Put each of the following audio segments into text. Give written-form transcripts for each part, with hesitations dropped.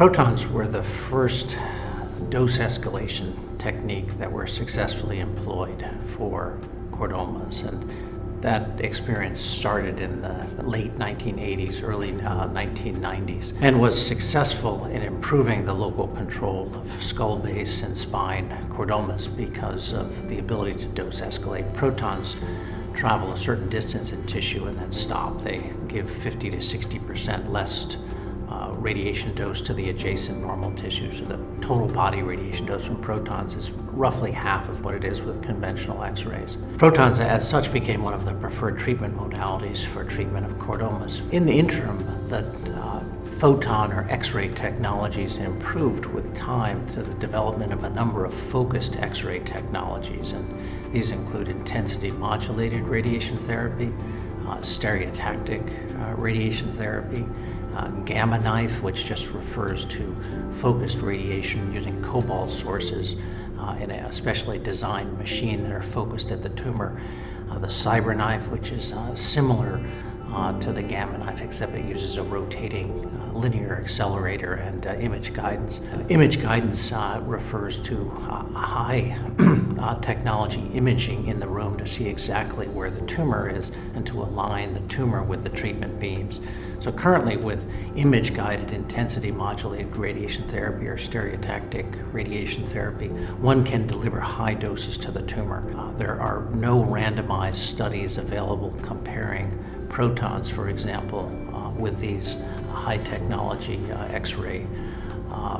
Protons were the first dose escalation technique that were successfully employed for chordomas, and that experience started in the late 1980s, early 1990s, and was successful in improving the local control of skull base and spine chordomas because of the ability to dose escalate. Protons travel a certain distance in tissue and then stop. They give 50 to 60% less radiation dose to the adjacent normal tissue. So the total body radiation dose from protons is roughly half of what it is with conventional X-rays. Protons as such became one of the preferred treatment modalities for treatment of chordomas. In the interim, the photon or X-ray technologies improved with time to the development of a number of focused X-ray technologies, and these include intensity modulated radiation therapy, stereotactic radiation therapy, gamma knife, which just refers to focused radiation using cobalt sources in a specially designed machine that are focused at the tumor. The cyber knife, which is similar to the gamma knife, except it uses a rotating linear accelerator and image guidance. Image guidance refers to high technology imaging in the room to see exactly where the tumor is and to align the tumor with the treatment beams. So currently, with image-guided intensity modulated radiation therapy or stereotactic radiation therapy, one can deliver high doses to the tumor. There are no randomized studies available comparing protons, for example, with these high technology X-ray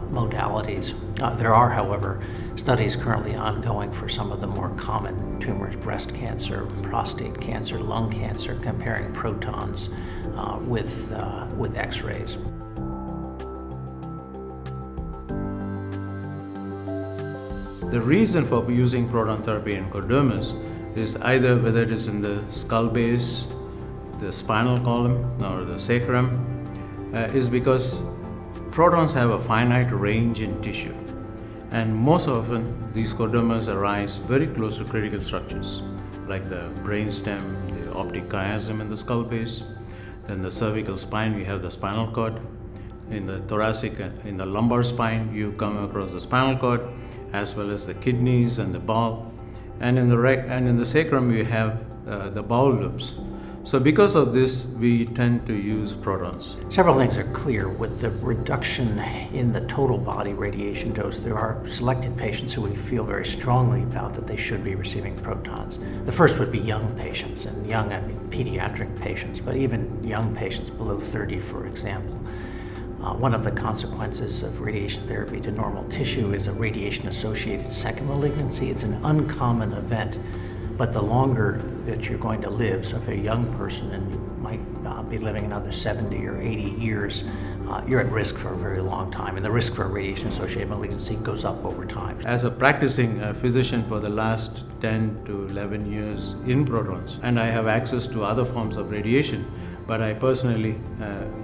modalities. There are, however, studies currently ongoing for some of the more common tumors, breast cancer, prostate cancer, lung cancer, comparing protons with X-rays. The reason for using proton therapy in chordomas is either whether it is in the skull base, the spinal column, or the sacrum, is because protons have a finite range in tissue, and most often these chordomas arise very close to critical structures like the brainstem, the optic chiasm in the skull base. Then the cervical spine, we have the spinal cord. In the thoracic, in the lumbar spine, you come across the spinal cord, as well as the kidneys and the bowel. And in the sacrum, we have the bowel loops. So because of this, we tend to use protons. Several things are clear. With the reduction in the total body radiation dose, there are selected patients who we feel very strongly about that they should be receiving protons. The first would be young patients, and young, I mean pediatric patients, but even young patients below 30, for example. One of the consequences of radiation therapy to normal tissue is a radiation-associated second malignancy. It's an uncommon event, but the longer that you're going to live, so if you're a young person and you might be living another 70 or 80 years, you're at risk for a very long time, and the risk for radiation-associated malignancy goes up over time. As a practicing physician for the last 10 to 11 years in protons, and I have access to other forms of radiation, but I personally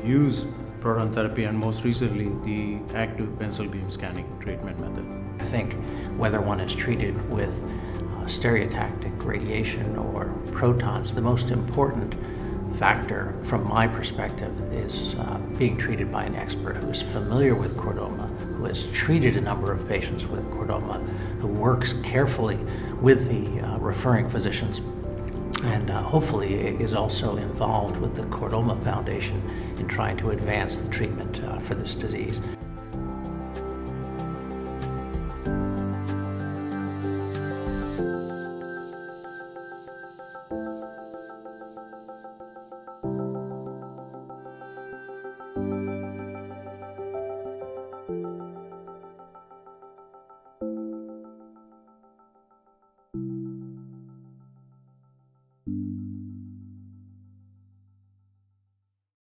use proton therapy and most recently the active pencil beam scanning treatment method. I think whether one is treated with stereotactic radiation or protons, the most important factor from my perspective is being treated by an expert who is familiar with chordoma, who has treated a number of patients with chordoma, who works carefully with the referring physicians, and hopefully is also involved with the Chordoma Foundation in trying to advance the treatment for this disease.